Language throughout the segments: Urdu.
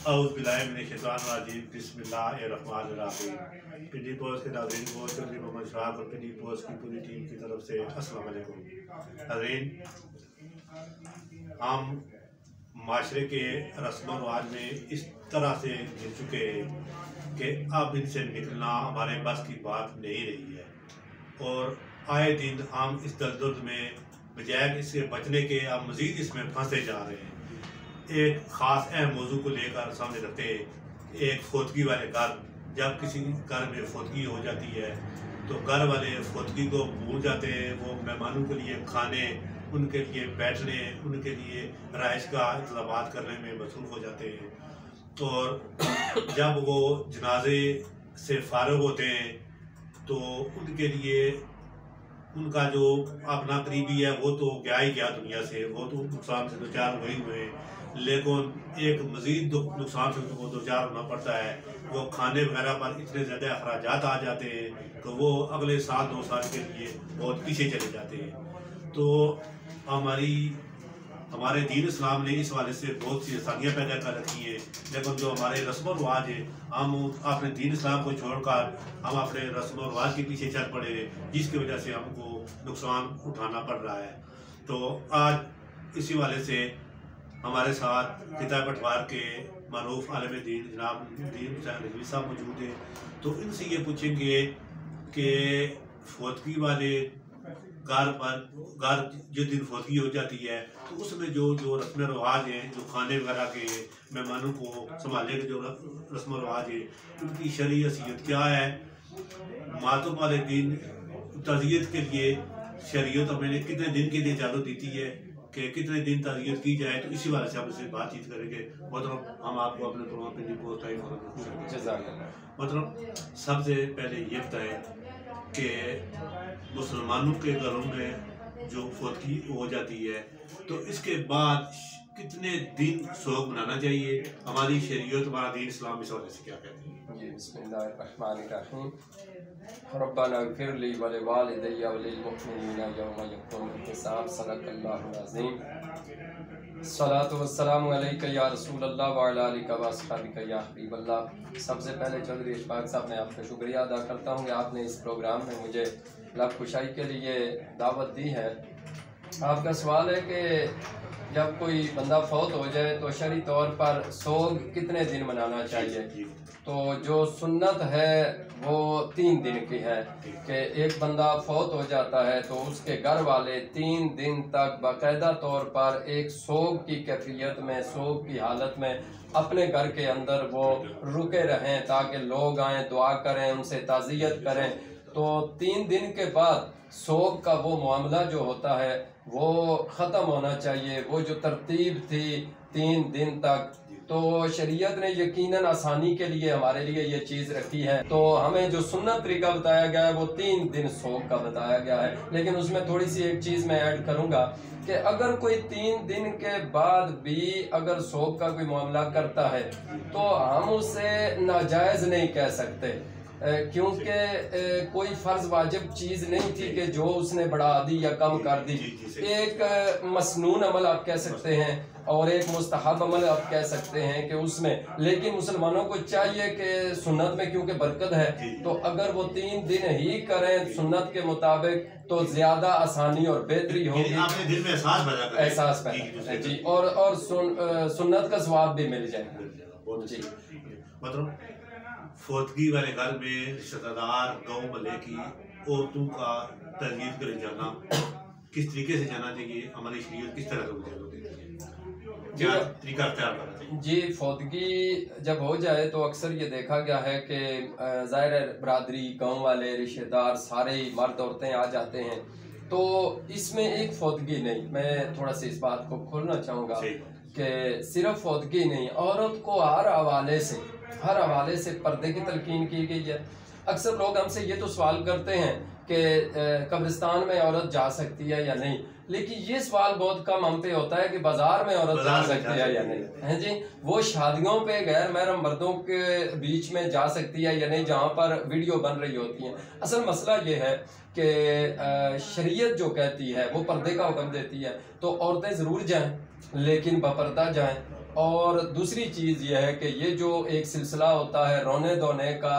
اعوذ باللہ من الشیطان الرجیم بسم اللہ الرحمن الرحیم۔ پی ڈی پوسٹ کے ناظرین کو چودھری محمد شاہد اور پی ڈی پوسٹ کی پوری ٹیم کی طرف سے السلام علیکم۔ ناظرین، ہم معاشرے کے رسم و رواج میں اس طرح سے گر چکے ہیں کہ اب ان سے نکلنا ہمارے بس کی بات نہیں رہی ہے، اور آئے دن ہم اس دلدل میں بجائے اس سے بچنے کے اب مزید اس میں پھنسے جا رہے ہیں۔ ایک خاص اہم موضوع کو لے کر سامنے رکھتے ہیں، ایک فوتگی والے گھر۔ جب کسی گھر میں فوتگی ہو جاتی ہے تو گھر والے فوتگی کو بھول جاتے ہیں، وہ مہمانوں کے لیے کھانے، ان کے لیے بیٹھنے، ان کے لیے رہائش کا انتظامات کرنے میں مصروف ہو جاتے ہیں، اور جب وہ جنازے سے فارغ ہوتے ہیں تو ان کے لیے ان کا جو اپنا قریبی ہے وہ تو گیا ہی گیا دنیا سے، وہ تو نقصان سے دوچار ہوئے ہوئے، لیکن ایک مزید نقصان سے وہ دوچار ہونا پڑتا ہے۔ وہ کھانے وغیرہ پر اتنے زیادہ اخراجات آ جاتے ہیں کہ وہ اگلے سال 2 سال کے لیے بہت پیچھے چلے جاتے ہیں۔ تو ہمارے دین اسلام نے اس حوالے سے بہت سی آسانیاں پیدا کر رکھی ہیں، لیکن جو ہمارے رسم و رواج ہے، ہم اپنے دین اسلام کو چھوڑ کر ہم اپنے رسم و رواج کے پیچھے چل پڑے ہیں، جس کی وجہ سے ہم کو نقصان اٹھانا پڑ رہا ہے۔ تو آج اسی حوالے سے ہمارے ساتھ خطہ پٹوار کے معروف عالم دین جناب دین حسین رضوی صاحب موجود ہیں، تو ان سے یہ پوچھیں گے کہ فوتگی والے گھر جس دن فوتگی ہو جاتی ہے تو اس میں جو رسم و رواج ہیں، جو کھانے وغیرہ کے مہمانوں کو سنبھالنے کے جو رسم و رواج ہیں، ان کی شرعی حیثیت کیا ہے، ماتم والے دن تعزیت کے لیے شریعت ہمیں کتنے دن کے لیے اجازت دیتی ہے کہ کتنے دن تعزیت کی جائے، تو اسی وجہ سے ہم اس سے بات چیت کریں گے۔ محترم، ہم آپ کو اپنے پروگرام پہ پوسٹ ٹائم محترم، سب سے پہلے یہ بتائیں کہ مسلمانوں کے گھروں میں جو فوتگی ہو جاتی ہے تو اس کے بعد کتنے دن سوگ منانا چاہیے، ہماری شریعت، ہمارا دین اسلام اس حوالے سے کیا کہتے ہیں؟ جی، بسم اللہ الرحمن الرحیم۔ ربنا اغفر لی ولوالدی وللمؤمنین یوم یقوم الحساب، صدق اللہ العظیم۔ الصلاۃ والسلام علیک یا رسول اللہ وعلی آلک واصحابک یا حبیب اللہ۔ سب سے پہلے چودھری اشفاق صاحب، میں آپ کا شکریہ ادا کرتا ہوں کہ آپ نے اس پروگرام میں مجھے لب کشائی کے لیے دعوت دی ہے۔ آپ کا سوال ہے کہ جب کوئی بندہ فوت ہو جائے تو شرعی طور پر سوگ کتنے دن منانا چاہیے؟ تو جو سنت ہے وہ 3 دن کی ہے کہ ایک بندہ فوت ہو جاتا ہے تو اس کے گھر والے 3 دن تک باقاعدہ طور پر ایک سوگ کی کیفیت میں، سوگ کی حالت میں اپنے گھر کے اندر وہ رکے رہیں تاکہ لوگ آئیں، دعا کریں، ان سے تعزیت کریں۔ تو 3 دن کے بعد سوگ کا وہ معاملہ جو ہوتا ہے وہ ختم ہونا چاہیے، وہ جو ترتیب تھی 3 دن تک۔ تو شریعت نے یقیناً آسانی کے لیے ہمارے لیے یہ چیز رکھی ہے، تو ہمیں جو سنت طریقہ بتایا گیا ہے وہ 3 دن سوگ کا بتایا گیا ہے۔ لیکن اس میں تھوڑی سی ایک چیز میں ایڈ کروں گا کہ اگر کوئی 3 دن کے بعد بھی اگر سوگ کا کوئی معاملہ کرتا ہے تو ہم اسے ناجائز نہیں کہہ سکتے، کیونکہ کوئی فرض واجب چیز نہیں تھی کہ جو اس نے بڑھا دی یا کم کر دی۔ ایک مسنون عمل آپ کہہ سکتے ہیں اور ایک مستحب عمل آپ کہہ سکتے ہیں کہ اس میں، لیکن مسلمانوں کو چاہیے کہ سنت میں کیونکہ برکت ہے تو اگر وہ 3 دن ہی کریں سنت کے مطابق تو زیادہ آسانی اور بہتری ہوگی، احساس پیدا جی، اور سنت کا ثواب بھی مل جائے گا۔ جی، مطلب فوتگی والے گھر میں رشتہ دار، گاؤں محلے کی عورتوں کا تعزیت کرے جانا کس طریقے سے جانا چاہیے، ہماری شریعت کس طرح سے کیا طریقہ اختیار کرنا چاہیے؟ جی، فوتگی جب ہو جائے تو اکثر یہ دیکھا گیا ہے کہ ظاہر برادری، گاؤں والے، رشتہ دار سارے مرد عورتیں آ جاتے ہیں، تو اس میں ایک فوتگی نہیں، میں تھوڑا سا اس بات کو کھولنا چاہوں گا کہ صرف فوتگی نہیں، عورت کو ہر حوالے سے پردے کی تلقین کی گئی ہے۔ اکثر لوگ ہم سے یہ تو سوال کرتے ہیں کہ قبرستان میں عورت جا سکتی ہے یا نہیں، لیکن یہ سوال بہت کم ہم پہ ہوتا ہے کہ بازار میں عورت جا سکتی ہے یا نہیں ہے جی، وہ شادیوں پہ غیر محرم مردوں کے بیچ میں جا سکتی ہے یا نہیں جہاں پر ویڈیو بن رہی ہوتی ہیں۔ اصل مسئلہ یہ ہے کہ شریعت جو کہتی ہے وہ پردے کا حکم دیتی ہے، تو عورتیں ضرور جائیں لیکن باپردہ جائیں، اور دوسری چیز یہ ہے کہ یہ جو ایک سلسلہ ہوتا ہے رونے دھونے کا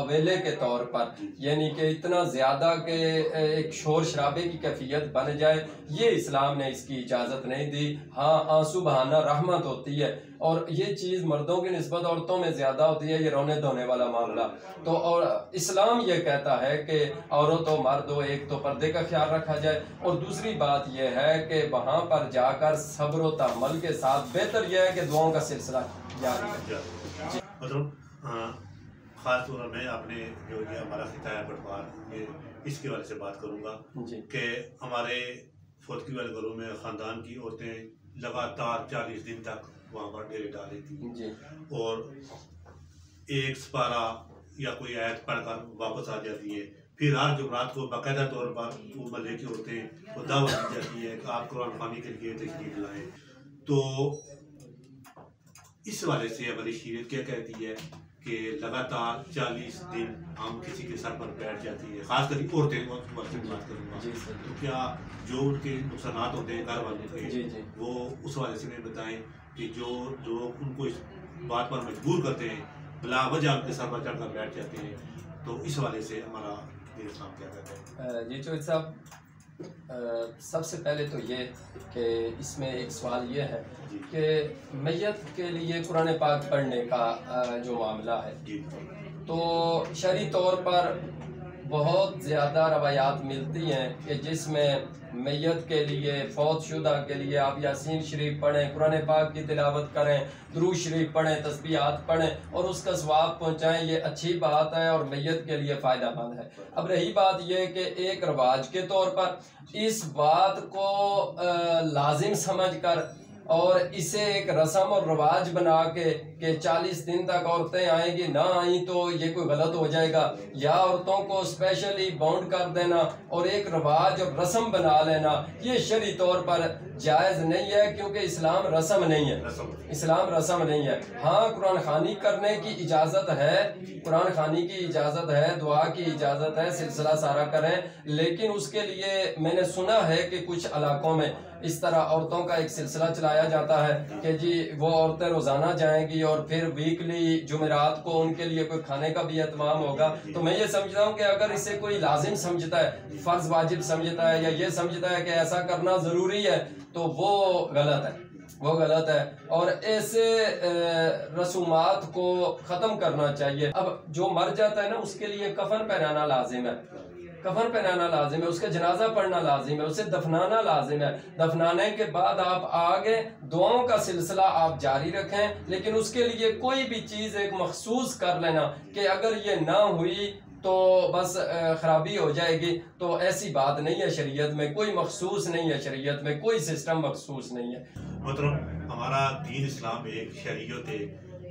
ویلے کے طور پر، یعنی کہ اتنا زیادہ کہ ایک شور شرابے کی کیفیت بن جائے، یہ اسلام نے اس کی اجازت نہیں دی۔ ہاں آنسو بہانا رحمت ہوتی ہے، اور یہ چیز مردوں کی نسبت عورتوں میں زیادہ ہوتی ہے، یہ رونے دھونے والا معاملہ۔ تو اور اسلام یہ کہتا ہے کہ عورت و مرد ہو ایک تو پردے کا خیال رکھا جائے، اور دوسری بات یہ ہے کہ وہاں پر جا کر صبر و تحمل کے ساتھ بہتر یہ ہے کہ دعاؤں کا سلسلہ جاری ہے۔ مطلب خاص طور پر میں اپنے جو یہ ہمارا خطہ ہے بٹوار، یہ اس کے والے سے بات کروں گا کہ ہمارے فوتگی والے گھروں میں خاندان کی عورتیں لگاتار 40 دن تک وہاں پر ڈیرے ڈالے تھی، اور ایک سپارہ یا کوئی آیت پڑھ کر واپس آ جاتی ہے۔ پھر ہر جمعرات کو باقاعدہ طور پر وہ محلے کی عورتیں کو دعوت دی جاتی ہے کہ آپ قرآن خوانی کے لیے تشریف لائیں۔ تو اس والے سے ہماری شریعت کیا کہتی ہے کہ لگاتار 40 دن ہم کسی کے سر پر بیٹھ جاتی ہے، خاص کر عورتیں کی بات کروں گا، تو کیا جو ان کے نقصانات ہوتے ہیں گھر والوں کے، وہ اس والے سے میں بتائیں کہ جو لوگ ان کو اس بات پر مجبور کرتے ہیں، بلا وجہ ان کے سر پر چڑھ کر بیٹھ جاتے ہیں، تو اس والے سے ہمارا دین اسلام کیا کہتا ہے؟ جی چوہد صاحب، سب سے پہلے تو یہ کہ اس میں ایک سوال یہ ہے کہ میت کے لیے قرآن پاک پڑھنے کا جو معاملہ ہے، تو شرعی طور پر بہت زیادہ روایات ملتی ہیں کہ جس میں میت کے لیے، فوت شدہ کے لیے آپ یاسین شریف پڑھیں، قرآن پاک کی تلاوت کریں، درود شریف پڑھیں، تسبیحات پڑھیں اور اس کا ثواب پہنچائیں، یہ اچھی بات ہے اور میت کے لیے فائدہ مند ہے۔ اب رہی بات یہ کہ ایک رواج کے طور پر اس بات کو لازم سمجھ کر اور اسے ایک رسم اور رواج بنا کے کہ 40 دن تک عورتیں آئیں گی، نہ آئیں تو یہ کوئی غلط ہو جائے گا، یا عورتوں کو اسپیشلی باؤنڈ کر دینا اور ایک رواج اور رسم بنا لینا، یہ شرعی طور پر جائز نہیں ہے، کیونکہ اسلام رسم نہیں ہے، اسلام رسم نہیں ہے۔ ہاں قرآن خوانی کرنے کی اجازت ہے، قرآن خوانی کی اجازت ہے، دعا کی اجازت ہے، سلسلہ سارا کریں، لیکن اس کے لیے میں نے سنا ہے کہ کچھ علاقوں میں اس طرح عورتوں کا ایک سلسلہ چلایا جاتا ہے کہ جی وہ عورتیں روزانہ جائیں گی اور پھر ویکلی جمعرات کو ان کے لیے کوئی کھانے کا بھی اہتمام ہوگا۔ تو میں یہ سمجھتا ہوں کہ اگر اسے کوئی لازم سمجھتا ہے، فرض واجب سمجھتا ہے، یا یہ سمجھتا ہے کہ ایسا کرنا ضروری ہے، تو وہ غلط ہے، وہ غلط ہے، اور ایسے رسومات کو ختم کرنا چاہیے۔ اب جو مر جاتا ہے نا، اس کے لیے کفن پہنانا لازم ہے، کفن پہنانا لازم ہے، اس کا جنازہ پڑھنا لازم ہے، اسے دفنانا لازم ہے۔ دفنانے کے بعد آپ آگے دعاؤں کا سلسلہ آپ جاری رکھیں، لیکن اس کے لیے کوئی بھی چیز ایک مخصوص کر لینا کہ اگر یہ نہ ہوئی تو بس خرابی ہو جائے گی، تو ایسی بات نہیں ہے، شریعت میں کوئی مخصوص نہیں ہے، شریعت میں کوئی سسٹم مخصوص نہیں ہے۔ مطلب ہمارا دین اسلام ایک شریعت ہے،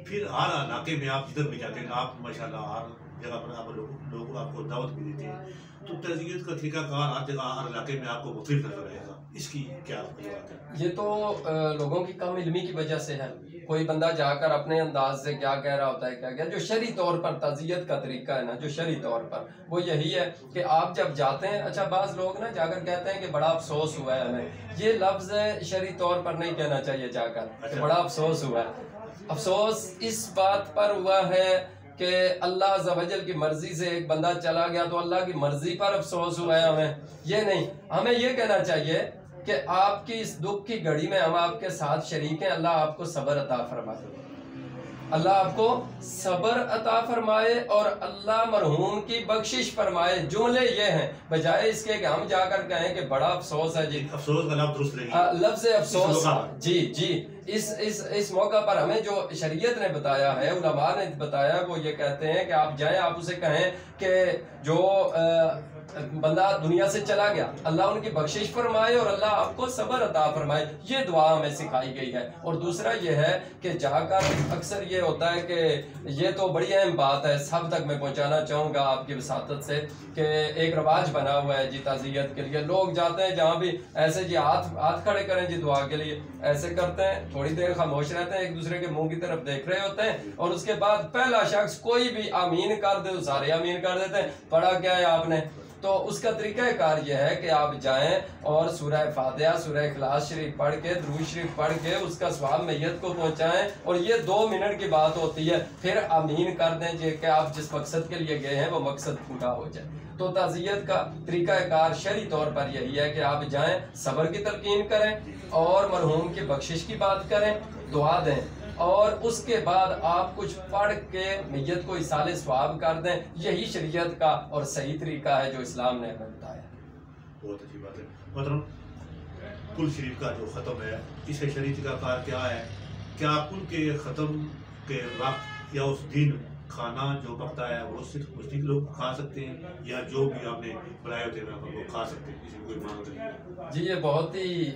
پھر ہر علاقے میں آپ جدھر بھی جاتے ہیں، آپ ماشاءاللہ ہر جگہ پر آپ لوگ آپ کو دعوت بھی دیتے ہیں، تو تعزیت کا طریقہ کار ہر جگہ ہر علاقے میں آپ کو مختلف نظر آئے گا، اس کی کیا وجوہات ہے؟ یہ تو لوگوں کی کم علمی کی وجہ سے ہے، کوئی بندہ جا کر اپنے انداز سے کیا کہہ رہا ہوتا ہے، کیا جو شرعی طور پر تعزیت کا طریقہ ہے نا، جو شرعی طور پر وہ یہی ہے کہ آپ جب جاتے ہیں، اچھا بعض لوگ نا جا کر کہتے ہیں کہ بڑا افسوس ہوا ہے ہمیں، یہ لفظ شرعی طور پر نہیں کہنا چاہیے جا کر کہ بڑا افسوس ہوا ہے۔ افسوس اس بات پر ہوا ہے کہ اللہ عز و جل کی مرضی سے ایک بندہ چلا گیا، تو اللہ کی مرضی پر افسوس ہوا ہے ہمیں، یہ نہیں، ہمیں یہ کہنا چاہیے کہ آپ کی اس دکھ کی گھڑی میں ہم آپ کے ساتھ شریک ہیں، اللہ آپ کو صبر عطا فرمائے، اللہ آپ کو صبر عطا فرمائے اور اللہ مرحوم کی بخشش فرمائے۔ جملے یہ ہیں، بجائے اس کے کہ ہم جا کر کہیں کہ بڑا افسوس ہے جی، افسوس کا لفظ درست نہیں، لفظ افسوس، جی اس موقع پر ہمیں جو شریعت نے بتایا ہے، علماء نے بتایا، وہ یہ کہتے ہیں کہ آپ جائیں، آپ اسے کہیں کہ جو بندہ دنیا سے چلا گیا، اللہ ان کی بخشش فرمائے اور اللہ آپ کو صبر عطا فرمائے، یہ دعا ہمیں سکھائی گئی ہے۔ اور دوسرا یہ ہے کہ جا کر اکثر یہ ہوتا ہے کہ یہ تو بڑی اہم بات ہے، سب تک میں پہنچانا چاہوں گا آپ کی وساطت سے، کہ ایک رواج بنا ہوا ہے جی تعزیت کے لیے، لوگ جاتے ہیں جہاں بھی ایسے جی ہاتھ کھڑے کریں جی دعا کے لیے، ایسے کرتے ہیں، تھوڑی دیر خاموش رہتے ہیں، ایک دوسرے کے منہ کی طرف دیکھ رہے ہوتے ہیں، اور اس کے بعد پہلا شخص کوئی بھی آمین کر دے تو سارے آمین کر دیتے ہیں، پڑھا کیا ہے آپ نے، تو اس کا طریقہ کار یہ ہے کہ آپ جائیں اور سورہ فاتحہ سورہ اخلاص شریف پڑھ کے درود شریف پڑھ کے اس کا ثواب میت کو پہنچائیں، اور یہ 2 منٹ کی بات ہوتی ہے، پھر آمین کر دیں کہ آپ جس مقصد کے لیے گئے ہیں وہ مقصد پورا ہو جائے۔ تو تعزیت کا طریقہ کار شرعی طور پر یہی ہے کہ آپ جائیں، صبر کی تلقین کریں اور مرحوم کی بخشش کی بات کریں، دعا دیں، اور اس کے بعد آپ کچھ پڑھ کے میت کو ایصال ثواب کر دیں۔ یہی شریعت کا اور صحیح طریقہ ہے جو اسلام نے ہمیں بتایا۔ بہت اچھی بات ہے محترم۔ کل شریف کا جو ختم ہے، اس کا شرعی طریقہ کار کیا ہے؟ کیا کل کے ختم کے وقت یا اس دن کھانا جو پکتا ہے وہ صرف مسلم لوگ کھا سکتے ہیں، یا جو بھی آپ نے بنائے ہوتے ہیں وہ کھا سکتے ہیں؟ اس میں کوئی مانگ نہیں؟ جی، یہ بہت ہی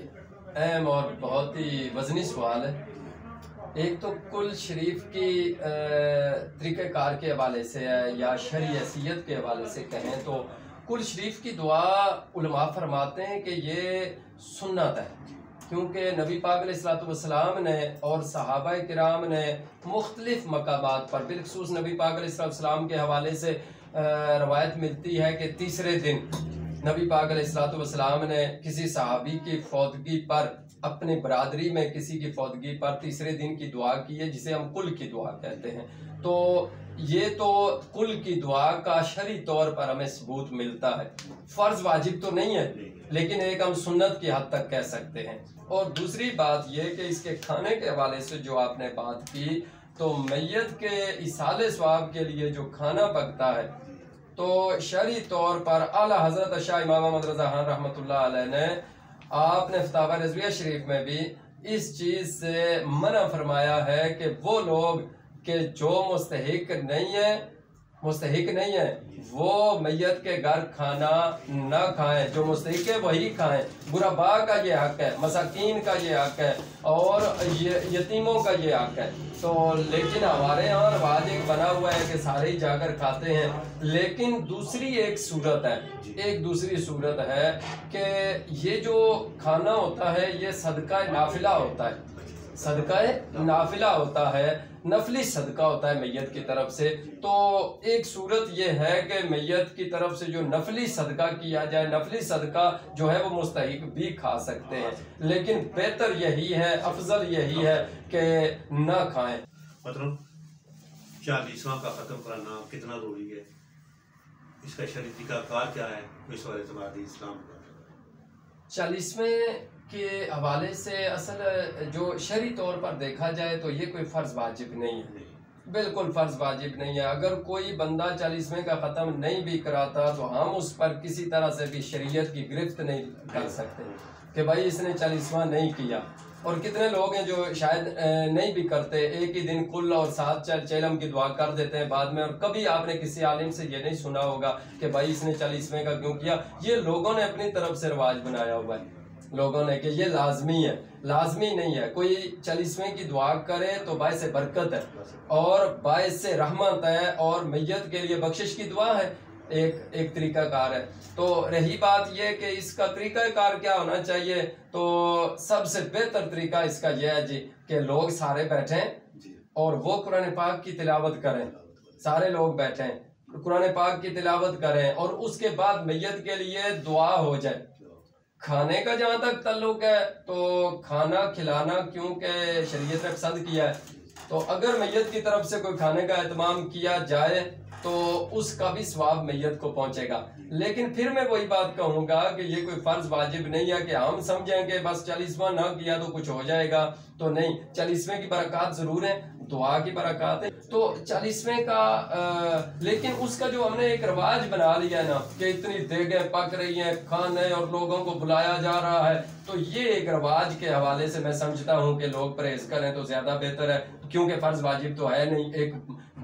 اہم اور بہت ہی وزنی سوال ہے۔ ایک تو کل شریف کی طریقہ کار کے حوالے سے ہے یا شرعی حیثیت کے حوالے سے کہیں تو کل شریف کی دعا علماء فرماتے ہیں کہ یہ سنت ہے، کیونکہ نبی پاک علیہ السلام نے اور صحابہ کرام نے مختلف مقامات پر، بالخصوص نبی پاک علیہ السلام کے حوالے سے روایت ملتی ہے کہ تیسرے دن نبی پاک علیہ السلام نے کسی صحابی کی فوتگی پر، اپنی برادری میں کسی کی فوتگی پر تیسرے دن کی دعا کی ہے، جسے ہم کل کی دعا کہتے ہیں۔ تو یہ تو کل کی دعا کا شرعی طور پر ہمیں ثبوت ملتا ہے، فرض واجب تو نہیں ہے، لیکن ایک ہم سنت کی حد تک کہہ سکتے ہیں۔ اور دوسری بات یہ کہ اس کے کھانے کے حوالے سے جو آپ نے بات کی، تو میت کے ایصال ثواب کے لیے جو کھانا پکتا ہے، تو شرعی طور پر اعلیٰ حضرت شاہ امام محمد رضا خان رحمۃ اللہ علیہ نے، آپ نے فتاوی رضویہ شریف میں بھی اس چیز سے منع فرمایا ہے کہ وہ لوگ کہ جو مستحق نہیں ہے وہ میت کے گھر کھانا نہ کھائیں، جو مستحق ہے وہی کھائیں۔ غرباء کا یہ حق ہے، مساکین کا یہ حق ہے، اور یتیموں کا یہ حق ہے۔ تو لیکن ہمارے یہاں رواج ایک بنا ہوا ہے کہ سارے ہی جا کر کھاتے ہیں، لیکن دوسری ایک صورت ہے کہ یہ جو کھانا ہوتا ہے یہ صدقہ نافلہ ہوتا ہے، نفلی صدقہ ہوتا ہے میت کی طرف سے۔ تو ایک صورت یہ ہے کہ میت کی طرف سے جو نفلی صدقہ کیا جائے، نفلی صدقہ جو ہے وہ مستحق بھی کھا سکتے ہیں، لیکن بہتر یہی ہے، افضل یہی ہے کہ نہ کھائیں۔ مطلب 40واں کا ختم کرنا کتنا ضروری ہے؟ اس کا شرعی طریقہ کار کیا ہے اس والے اعتبار اسلام کا؟ 40ویں کے حوالے سے اصل جو شرعی طور پر دیکھا جائے تو یہ کوئی فرض واجب نہیں ہے، بالکل فرض واجب نہیں ہے۔ اگر کوئی بندہ 40ویں کا ختم نہیں بھی کراتا تو ہم اس پر کسی طرح سے بھی شریعت کی گرفت نہیں کر سکتے کہ بھائی اس نے 40واں نہیں کیا۔ اور کتنے لوگ ہیں جو شاید نہیں بھی کرتے، ایک ہی دن کل اور 7 چیلم کی دعا کر دیتے ہیں بعد میں، اور کبھی آپ نے کسی عالم سے یہ نہیں سنا ہوگا کہ بھائی اس نے 40ویں کا کیوں کیا۔ یہ لوگوں نے اپنی طرف سے رواج بنایا ہوا ہے، لوگوں نے کہ یہ لازمی ہے، لازمی نہیں ہے۔ کوئی 40ویں کی دعا کرے تو باعث برکت ہے اور باعث رحمت ہے، اور میت کے لیے بخشش کی دعا ہے، ایک طریقہ کار ہے۔ تو رہی بات یہ کہ اس کا طریقہ کار کیا ہونا چاہیے، تو سب سے بہتر طریقہ اس کا یہ ہے جی کہ لوگ سارے بیٹھیں اور وہ قرآن پاک کی تلاوت کریں، سارے لوگ بیٹھیں، قرآن پاک کی تلاوت کریں، اور اس کے بعد میت کے لیے دعا ہو جائے۔ کھانے کا جہاں تک تعلق ہے تو کھانا کھلانا کیونکہ شریعت نے پسند کیا ہے، تو اگر میت کی طرف سے کوئی کھانے کا اہتمام کیا جائے تو اس کا بھی ثواب میت کو پہنچے گا۔ لیکن پھر میں وہی بات کہوں گا کہ یہ کوئی فرض واجب نہیں ہے کہ ہم سمجھیں کہ بس 40واں نہ کیا تو کچھ ہو جائے گا، تو نہیں، 40ویں کی برکات ضرور ہیں، دعا کی برکات ہے، تو 40ویں کا لیکن اس کا جو ہم نے ایک رواج بنا لیا ہے نا کہ اتنی دیگیں پک رہی ہیں، کھانے اور لوگوں کو بلایا جا رہا ہے، تو یہ ایک رواج کے حوالے سے میں سمجھتا ہوں کہ لوگ پرہیز کریں تو زیادہ بہتر ہے، کیونکہ فرض واجب تو ہے نہیں، ایک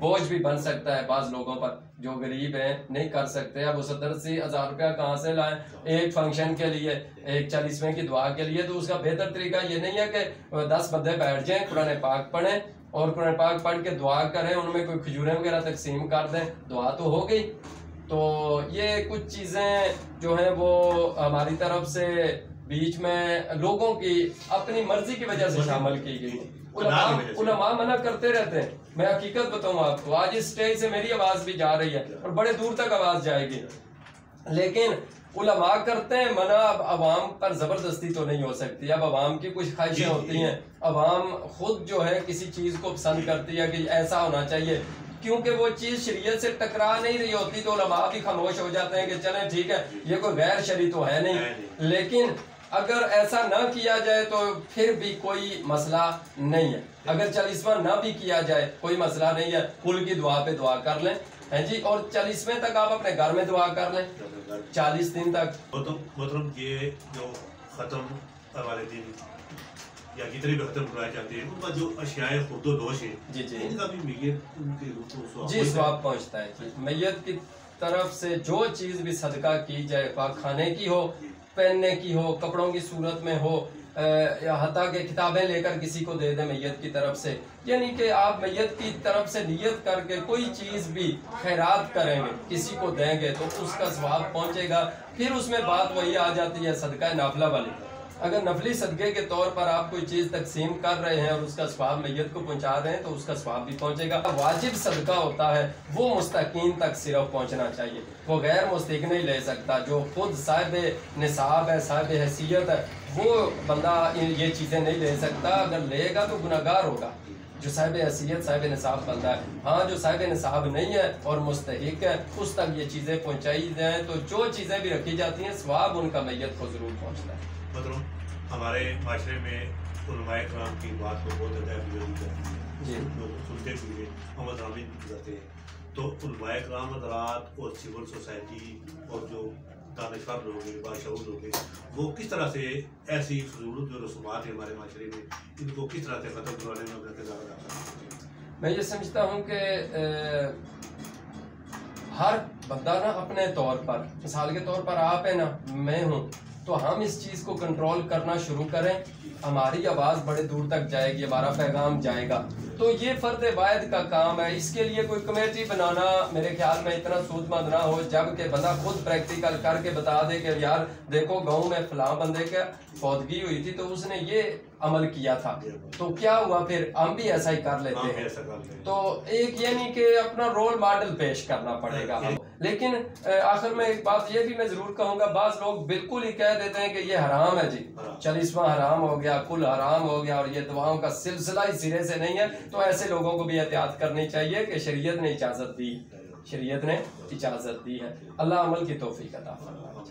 بوجھ بھی بن سکتا ہے بعض لوگوں پر جو غریب ہیں، نہیں کر سکتے۔ اب وہ 70-80 ہزار روپیہ کہاں سے لائیں ایک فنکشن کے لیے، ایک 40ویں کی دعا کے لیے؟ تو اس کا بہتر طریقہ یہ نہیں ہے کہ 10 بندے بیٹھ جائیں، قرآن پاک پڑھیں اور قرآن پاک پڑھ کے دعا کریں، ان میں کوئی کھجوریں وغیرہ تقسیم کر دیں، دعا تو ہو گئی۔ تو یہ کچھ چیزیں جو ہیں وہ ہماری طرف سے بیچ میں لوگوں کی اپنی مرضی کی وجہ سے شامل کی گئی، علماء منع کرتے رہتے ہیں۔ میں حقیقت بتاؤں آپ کو، آج اس سٹیج سے میری آواز بھی جا رہی ہے اور بڑے دور تک آواز جائے گی، لیکن علماء کرتے ہیں منع، اب عوام پر زبردستی تو نہیں ہو سکتی، اب عوام کی کچھ خواہشیں ہوتی ہیں، عوام خود جو ہے کسی چیز کو پسند کرتی ہے کہ ایسا ہونا چاہیے، کیونکہ وہ چیز شریعت سے ٹکرا نہیں رہی ہوتی تو علماء بھی خاموش ہو جاتے ہیں کہ چلیں ٹھیک ہے یہ کوئی غیر شرعی تو ہے نہیں، لیکن اگر ایسا نہ کیا جائے تو پھر بھی کوئی مسئلہ نہیں ہے، اگر 40واں نہ بھی کیا جائے کوئی مسئلہ نہیں ہے، کل کی دعا پہ دعا کر لیں ہیں جی، اور 40ویں تک آپ اپنے گھر میں دعا کر لیں، 40 دن تک۔ محترم یہ جو ختم والے دن یا جتنے بھی ختم کرائے جاتے ہیں ان کا جو اشیاء خرد و نوش ہے جی جی ان کا بھی میت ان کے روح کو جی ثواب پہنچتا ہے، میت کی طرف سے جو چیز بھی صدقہ کی جائے، خواہ کھانے کی ہو، پہننے کی ہو، کپڑوں کی صورت میں ہو، یا حتیٰ کہ کتابیں لے کر کسی کو دے دیں میت کی طرف سے، یعنی کہ آپ میت کی طرف سے نیت کر کے کوئی چیز بھی خیرات کریں گے کسی کو دیں گے تو اس کا ثواب پہنچے گا۔ پھر اس میں بات وہی آ جاتی ہے صدقہ نافلہ والی، اگر نفلی صدقے کے طور پر آپ کوئی چیز تقسیم کر رہے ہیں اور اس کا ثواب میت کو پہنچا رہے ہیں تو اس کا ثواب بھی پہنچے گا۔ واجب صدقہ ہوتا ہے وہ مستحقین تک صرف پہنچنا چاہیے، وہ غیر مستحق نہیں لے سکتا، جو خود صاحب نصاب ہے، صاحب حیثیت ہے، وہ بندہ یہ چیزیں نہیں لے سکتا، اگر لے گا تو گناہگار ہوگا جو صاحب حیثیت صاحب نصاب بندہ ہے۔ ہاں جو صاحب نصاب نہیں ہے اور مستحق ہے اس تک یہ چیزیں پہنچائی جائیں تو جو چیزیں بھی رکھی جاتی ہیں ثواب ان کا میت کو ضرور پہنچتا ہے۔ مطلب ہمارے معاشرے میں علماء کرام کی بات کو بہت زیادہ اہمیت کرتی ہے، جی لوگ سنتے بھی ہیں، عمل درآمد کرتے ہیں، تو علماء کرام حضرات اور سول سوسائٹی اور جو دانشور لوگ ہیں، باشعور لوگ ہیں، وہ کس طرح سے ایسی فضول جو رسومات ہیں ہمارے معاشرے میں ان کو کس طرح سے ختم کروانے میں اپنا کردار ادا کرتے ہیں؟ میں یہ سمجھتا ہوں کہ ہر بندہ نا اپنے طور پر، مثال کے طور پر آپ ہیں نا، میں ہوں، تو ہم اس چیز کو کنٹرول کرنا شروع کریں، ہماری آواز بڑے دور تک جائے گی، ہمارا پیغام جائے گا، تو یہ فرد واحد کا کام ہے۔ اس کے لیے کوئی کمیٹی بنانا میرے خیال میں اتنا سود مند نہ ہو جب کہ بندہ خود پریکٹیکل کر کے بتا دے کہ یار دیکھو گاؤں میں فلاں بندے کا فوتگی ہوئی تھی تو اس نے یہ عمل کیا تھا، تو کیا ہوا پھر ہم بھی ایسا ہی کر لیتے ہیں۔ تو ایک یہ نہیں کہ اپنا رول ماڈل پیش کرنا پڑے گا، لیکن آخر میں ایک بات یہ بھی میں ضرور کہوں گا، بعض لوگ بالکل ہی کہہ دیتے ہیں کہ یہ حرام ہے جی، 40واں حرام ہو گیا، کل حرام ہو گیا اور یہ دعاؤں کا سلسلہ ہی سرے سے نہیں ہے، تو ایسے لوگوں کو بھی احتیاط کرنی چاہیے کہ شریعت نے اجازت دی، شریعت نے اجازت دی ہے۔ اللہ عمل کی توفیق عطا فرمائے۔